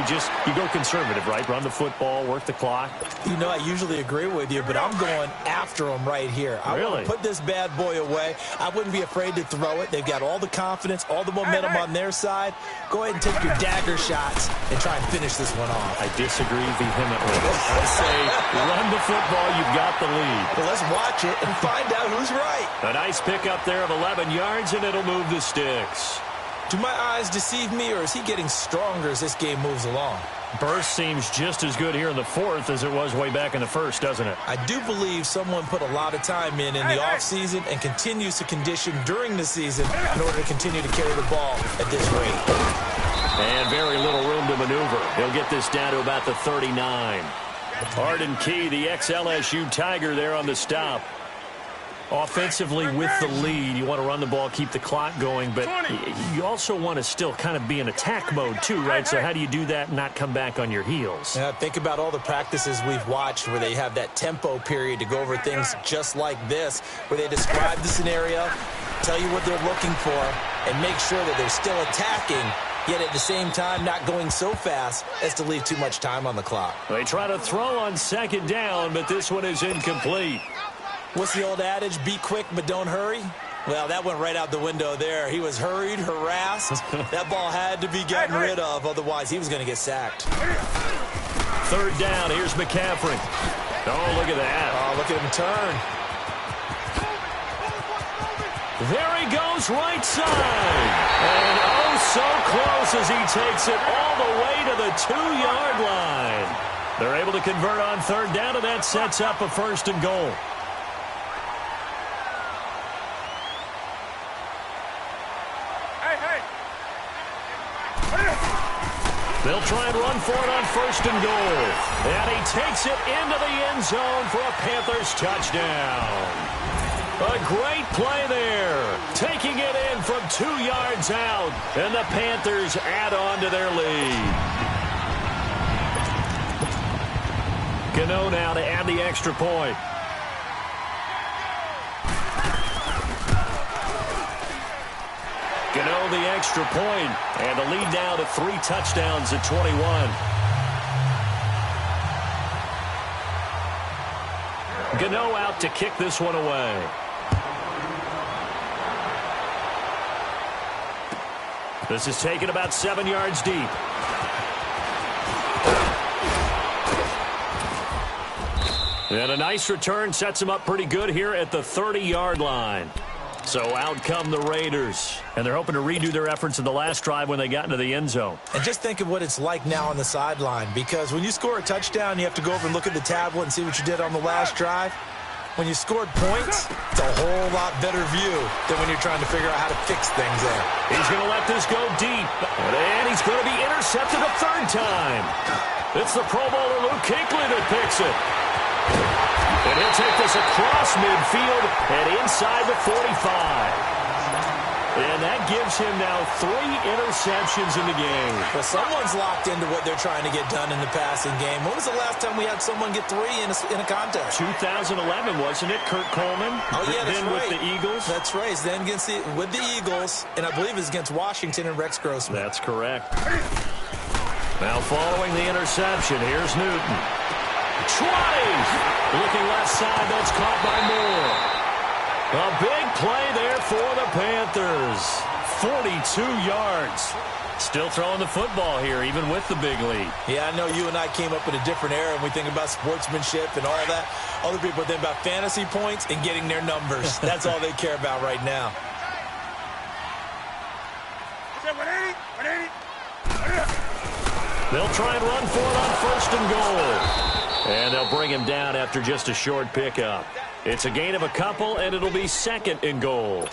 [SPEAKER 1] you go conservative, right? Run the football, work the clock.
[SPEAKER 3] You know, I usually agree with you, but I'm going after them right here. I want to put this bad boy away. I wouldn't be afraid to throw it. They've got all the confidence, all the momentum on their side. Go ahead and take your dagger shots and try and finish this one off.
[SPEAKER 1] I disagree vehemently. I say run the football, you've got the lead.
[SPEAKER 3] Well, let's watch it and find out who's right.
[SPEAKER 1] A nice pickup there of 11 yards, and it'll move the sticks.
[SPEAKER 3] Do my eyes deceive me, or is he getting stronger as this game moves along?
[SPEAKER 1] Burst seems just as good here in the 4th as it was way back in the 1st, doesn't it?
[SPEAKER 3] I do believe someone put a lot of time in the offseason and continues to condition during the season in order to continue to carry the ball at this rate.
[SPEAKER 1] And very little room to maneuver. He'll get this down to about the 39. Arden Key, the ex-LSU Tiger, there on the stop. Offensively with the lead, you want to run the ball, keep the clock going, but you also want to still kind of be in attack mode too, right? So how do you do that and not come back on your heels?
[SPEAKER 3] Yeah, think about all the practices we've watched where they have that tempo period to go over things just like this, where they describe the scenario, tell you what they're looking for, and make sure that they're still attacking, yet at the same time not going so fast as to leave too much time on the clock.
[SPEAKER 1] They try to throw on second down, but this one is incomplete.
[SPEAKER 3] What's the old adage? Be quick, but don't hurry? Well, that went right out the window there. He was hurried, harassed. That ball had to be gotten rid of, otherwise he was going to get sacked.
[SPEAKER 1] Third down, here's McCaffrey. Oh, look at that.
[SPEAKER 3] Oh, look at him turn.
[SPEAKER 1] There he goes, right side. And oh, so close as he takes it all the way to the 2-yard line. They're able to convert on third down, and that sets up a first and goal. They'll try and run for it on first and goal. And he takes it into the end zone for a Panthers touchdown. A great play there. Taking it in from 2 yards out. And the Panthers add on to their lead. Gano now to add the extra point. Gano the extra point, and the lead now to 3 touchdowns at 21. Gano out to kick this one away. This is taken about 7 yards deep. And a nice return sets him up pretty good here at the 30-yard line. So out come the Raiders, and they're hoping to redo their efforts in the last drive when they got into the end zone.
[SPEAKER 3] And just think of what it's like now on the sideline, because when you score a touchdown, you have to go over and look at the tablet and see what you did on the last drive. When you scored points, it's a whole lot better view than when you're trying to figure out how to fix things there.
[SPEAKER 1] He's going to let this go deep, and he's going to be intercepted a third time. It's the Pro Bowler Luke Kuechly that picks it. And he'll take this across midfield and inside the 45. And that gives him now 3 interceptions in the game.
[SPEAKER 3] Well, someone's locked into what they're trying to get done in the passing game. When was the last time we had someone get 3 in a contest?
[SPEAKER 1] 2011, wasn't it? Kurt Coleman.
[SPEAKER 3] Oh, yeah, that's
[SPEAKER 1] then
[SPEAKER 3] right.
[SPEAKER 1] with the Eagles.
[SPEAKER 3] That's right. Then with the Eagles, and I believe it's against Washington and Rex Grossman.
[SPEAKER 1] That's correct. Now following the interception, here's Newton. 20! Looking left side, that's caught by Moore. A big play there for the Panthers. 42 yards. Still throwing the football here, even with the big lead.
[SPEAKER 3] Yeah, I know you and I came up in a different era, and we think about sportsmanship and all that. Other people think about fantasy points and getting their numbers. That's all they care about right now.
[SPEAKER 1] They'll try and run for it on first and goal. And they'll bring him down after just a short pickup. It's a gain of a couple, and it'll be second and goal.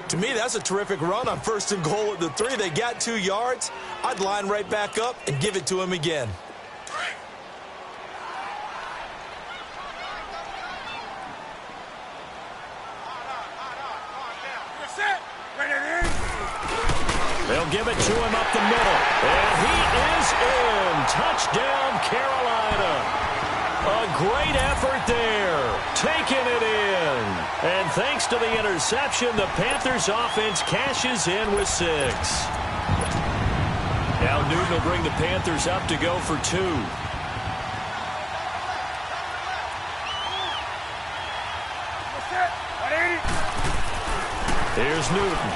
[SPEAKER 3] To me, that's a terrific run on first and goal at the 3. They got 2 yards. I'd line right back up and give it to him again.
[SPEAKER 1] They'll give it to him up the middle. And he is in. Touchdown, Carolina. A great effort there. Taking it in. And thanks to the interception, the Panthers offense cashes in with 6. Now Newton will bring the Panthers up to go for 2. Here's Newton.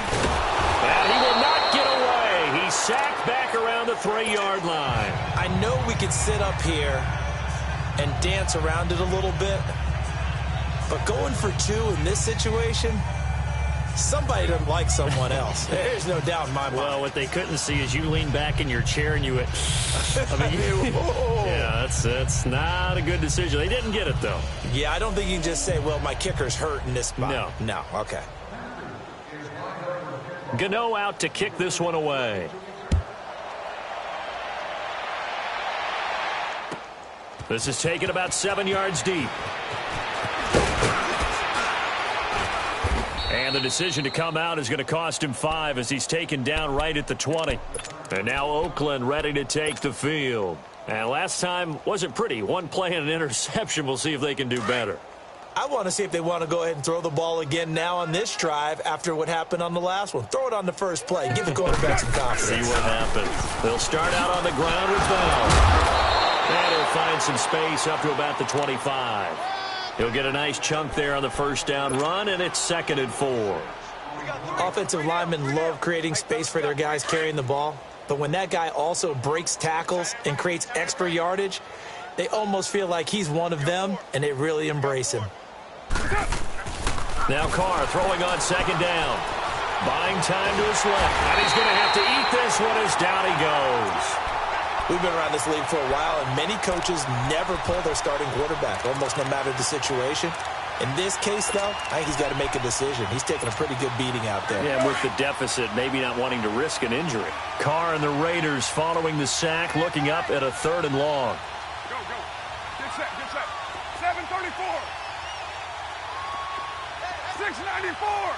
[SPEAKER 1] And he will not get away. He's sacked back around the 3-yard line.
[SPEAKER 3] I know we could sit up here and dance around it a little bit, but going for 2 in this situation, somebody doesn't like someone else. There's no doubt in my mind.
[SPEAKER 1] Well, what they couldn't see is you lean back in your chair and you went, yeah, that's not a good decision. They didn't get it, though.
[SPEAKER 3] Yeah, I don't think you can just say, well, my kicker's hurt in this spot. No, okay.
[SPEAKER 1] Gano out to kick this one away. This is taken about 7 yards deep. And the decision to come out is going to cost him 5 as he's taken down right at the 20. And now Oakland ready to take the field. And last time wasn't pretty. One play and an interception. We'll see if they can do better.
[SPEAKER 3] I want to see if they want to go ahead and throw the ball again now on this drive after what happened on the last one. Throw it on the first play. Give the quarterback some confidence.
[SPEAKER 1] See what happens. They'll start out on the ground with Bell. And he'll find some space up to about the 25. He'll get a nice chunk there on the first down run, and it's 2nd and 4.
[SPEAKER 3] Offensive linemen love creating space for their guys carrying the ball. But when that guy also breaks tackles and creates extra yardage, they almost feel like he's one of them, and they really embrace him.
[SPEAKER 1] Now Carr throwing on 2nd down. Buying time to his left. And he's going to have to eat this one as down he goes.
[SPEAKER 3] We've been around this league for a while, and many coaches never pull their starting quarterback, almost no matter the situation. In this case, though, I think he's got to make a decision. He's taking a pretty good beating out there.
[SPEAKER 1] Yeah, with the deficit, maybe not wanting to risk an injury. Carr and the Raiders following the sack, looking up at a 3rd and long.
[SPEAKER 2] Go, go. Get set, get set. 734. 694.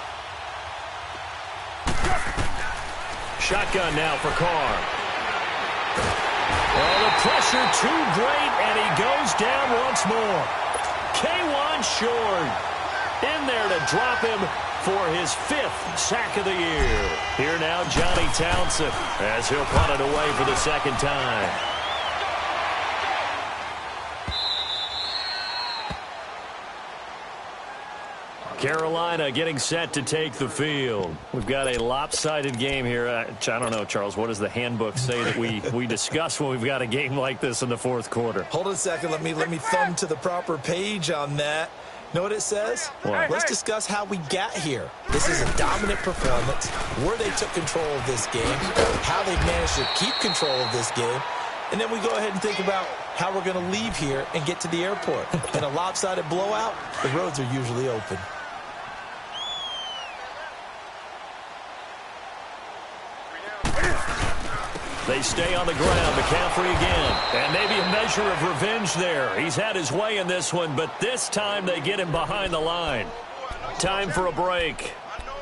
[SPEAKER 1] Shotgun now for Carr. Well, the pressure too great, and he goes down once more. K1 Short in there to drop him for his 5th sack of the year. Here now, Johnny Townsend, as he'll punt it away for the 2nd time. Carolina getting set to take the field. We've got a lopsided game here. I don't know, Charles, what does the handbook say that we discuss when we've got a game like this in the 4th quarter?
[SPEAKER 3] Hold on a second. Let me thumb to the proper page on that. Know what it says?
[SPEAKER 1] What?
[SPEAKER 3] Let's discuss how we got here. This is a dominant performance, where they took control of this game, how they managed to keep control of this game, and then we go ahead and think about how we're going to leave here and get to the airport. In a lopsided blowout, the roads are usually open.
[SPEAKER 1] They stay on the ground. McCaffrey again. And maybe a measure of revenge there. He's had his way in this one, but this time they get him behind the line. Time for a break.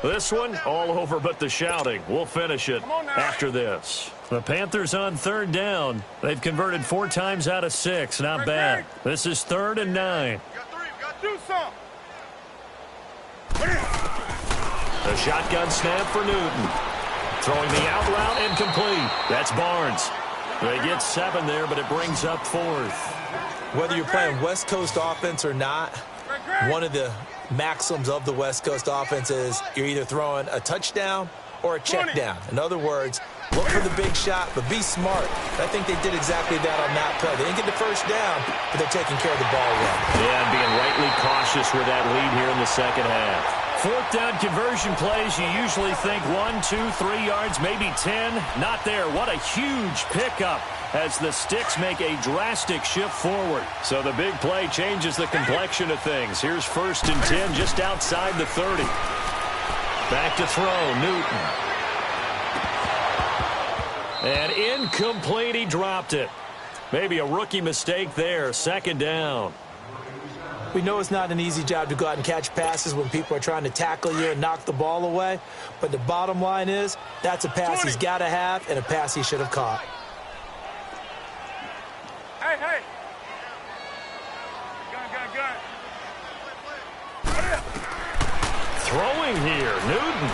[SPEAKER 1] This one, all over but the shouting. We'll finish it after this. The Panthers on 3rd down. They've converted 4 times out of 6. Not bad. This is 3rd and 9.
[SPEAKER 2] Do something.
[SPEAKER 1] The shotgun snap for Newton. Throwing the out route and complete. That's Barnes. They get 7 there, but it brings up 4th.
[SPEAKER 3] Whether you're playing West Coast offense or not, one of the maxims of the West Coast offense is you're either throwing a touchdown or a check down. In other words, look for the big shot, but be smart. I think they did exactly that on that play. They didn't get the first down, but they're taking care of the ball well.
[SPEAKER 1] Yeah, and being rightly cautious with that lead here in the 2nd half. 4th down conversion plays, you usually think 1, 2, 3 yards, maybe 10. Not there. What a huge pickup as the Sticks make a drastic shift forward. So the big play changes the complexion of things. Here's 1st and 10 just outside the 30. Back to throw, Newton. And incomplete, he dropped it. Maybe a rookie mistake there, 2nd down.
[SPEAKER 3] We know it's not an easy job to go out and catch passes when people are trying to tackle you and knock the ball away. But the bottom line is, that's a pass he's got to have and a pass he should have caught.
[SPEAKER 2] Hey, hey. Gun.
[SPEAKER 1] Throwing here, Newton.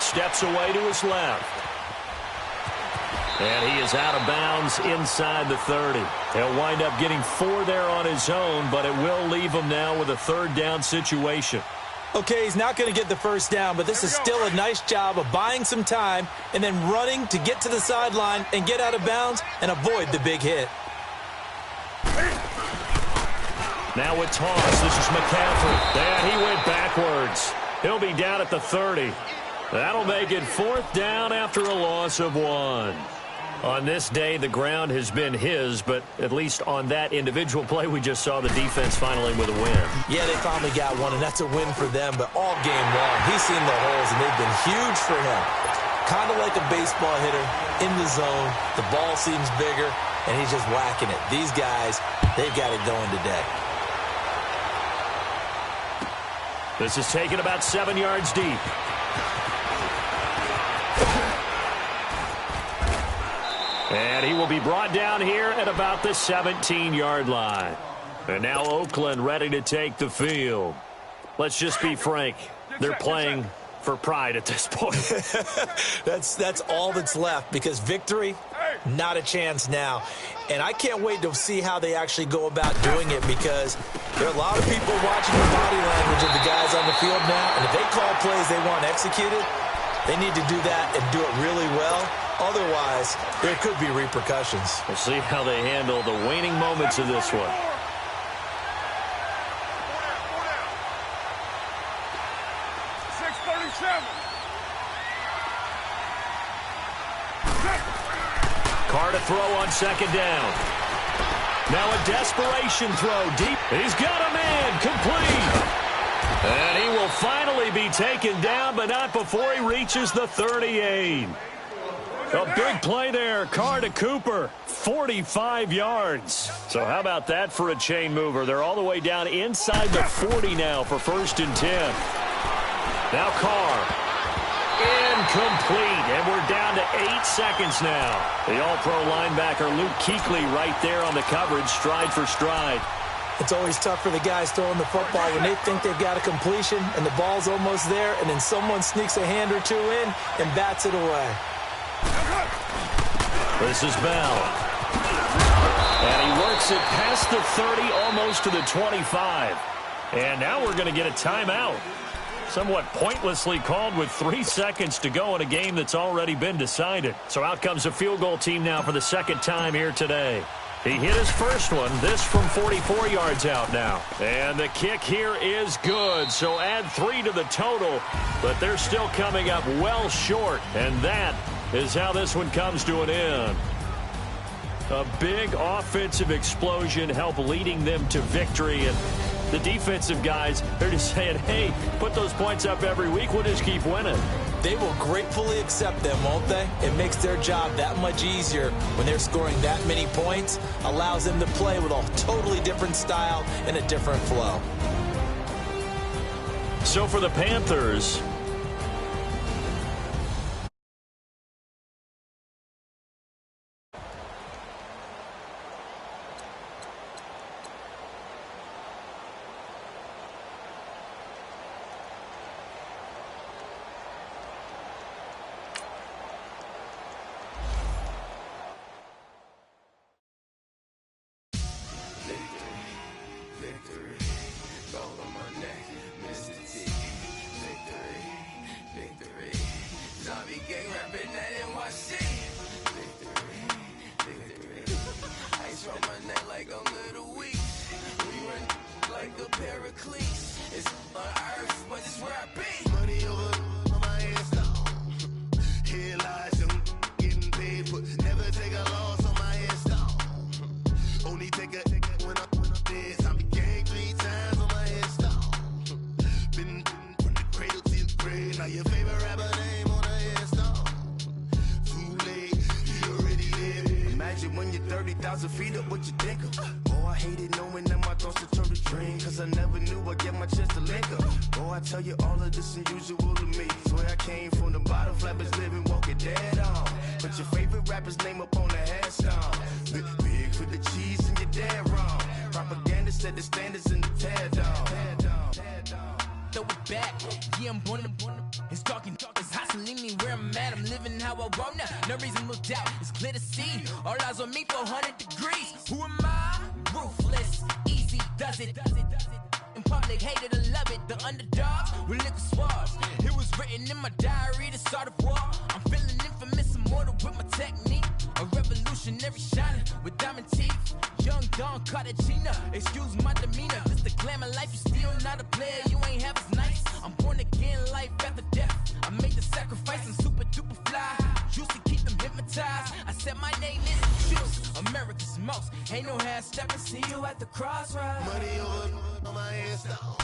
[SPEAKER 1] Steps away to his left. And he is out of bounds inside the 30. He'll wind up getting 4 there on his own, but it will leave him now with a 3rd down situation.
[SPEAKER 3] Okay, he's not going to get the first down, but this is still a nice job of buying some time and then running to get to the sideline and get out of bounds and avoid the big hit.
[SPEAKER 1] Now with toss, this is McCaffrey. And he went backwards. He'll be down at the 30. That'll make it 4th down after a loss of 1. On this day, the ground has been his, but at least on that individual play, we just saw the defense finally with a win.
[SPEAKER 3] Yeah, they finally got one, and that's a win for them, but all game long, he's seen the holes, and they've been huge for him. Kind of like a baseball hitter in the zone. The ball seems bigger, and he's just whacking it. These guys, they've got it going today.
[SPEAKER 1] This is taken about 7 yards deep. And he will be brought down here at about the 17-yard line. And now Oakland ready to take the field. Let's just be frank. They're playing for pride at this point.
[SPEAKER 3] That's all that's left, because victory, not a chance now. And I can't wait to see how they actually go about doing it, because there are a lot of people watching the body language of the guys on the field now, and if they call plays they want executed, they need to do that and do it really well. Otherwise, there could be repercussions.
[SPEAKER 1] We'll see how they handle the waning moments of this one. Carr to throw on second down. Now a desperation throw deep. He's got a man, complete. And he will finally be taken down, but not before he reaches the 38. A big play there. Carr to Cooper, 45 yards. So how about that for a chain mover? They're all the way down inside the 40 now for 1st and 10. Now Carr. Incomplete, and we're down to 8 seconds now. The all-pro linebacker Luke Kuechly right there on the coverage, stride for stride.
[SPEAKER 3] It's always tough for the guys throwing the football when they think they've got a completion and the ball's almost there, and then someone sneaks a hand or two in and bats it away.
[SPEAKER 1] This is Bell. And he works it past the 30, almost to the 25. And now we're going to get a timeout. Somewhat pointlessly called with 3 seconds to go in a game that's already been decided. So out comes a field goal team now for the second time here today. He hit his first one, this from 44 yards out now. And the kick here is good, so add 3 to the total, but they're still coming up well short, and that is how this one comes to an end. A big offensive explosion help leading them to victory, and the defensive guys, they're just saying, hey, put those points up every week, we'll just keep winning.
[SPEAKER 3] They will gratefully accept them, won't they? It makes their job that much easier when they're scoring that many points, allows them to play with a totally different style and a different flow.
[SPEAKER 1] So for the Panthers,
[SPEAKER 4] when you're 30,000 feet up, what you think of? Oh, I hated knowing that my thoughts would turn to dream, cause I never knew I'd get my chance to link up. Oh, I tell you all of this unusual to me. Swear I came from the bottom, flappers living, walking dead on. Put your favorite rapper's name up on the headstone. Big for the cheese and you're dead wrong. Propaganda set the standards in the tear down.
[SPEAKER 5] Throw it back, yeah, I'm born to it's talking, it's hustling me where I'm at. I'm living how I want now. No reason to doubt, it's clear to see. All eyes on me for 100 degrees. Who am I? Ruthless, easy does it. In public, hated or love it. The underdogs with liquor swabs. It was written in my diary to start a war. I'm feeling infamous, immortal with my technique. A revolutionary shining with diamond teeth. Young Don Cartagena, excuse my demeanor. Just the glamour life, you still not a player. You ain't half as nice. I'm born again, life after death. I made the sacrifice and super duper fly. Juicy, keep them hypnotized. I said my name is Juice, America's most. Ain't no half stepping. See you at the crossroads.
[SPEAKER 4] Money over on my headstone.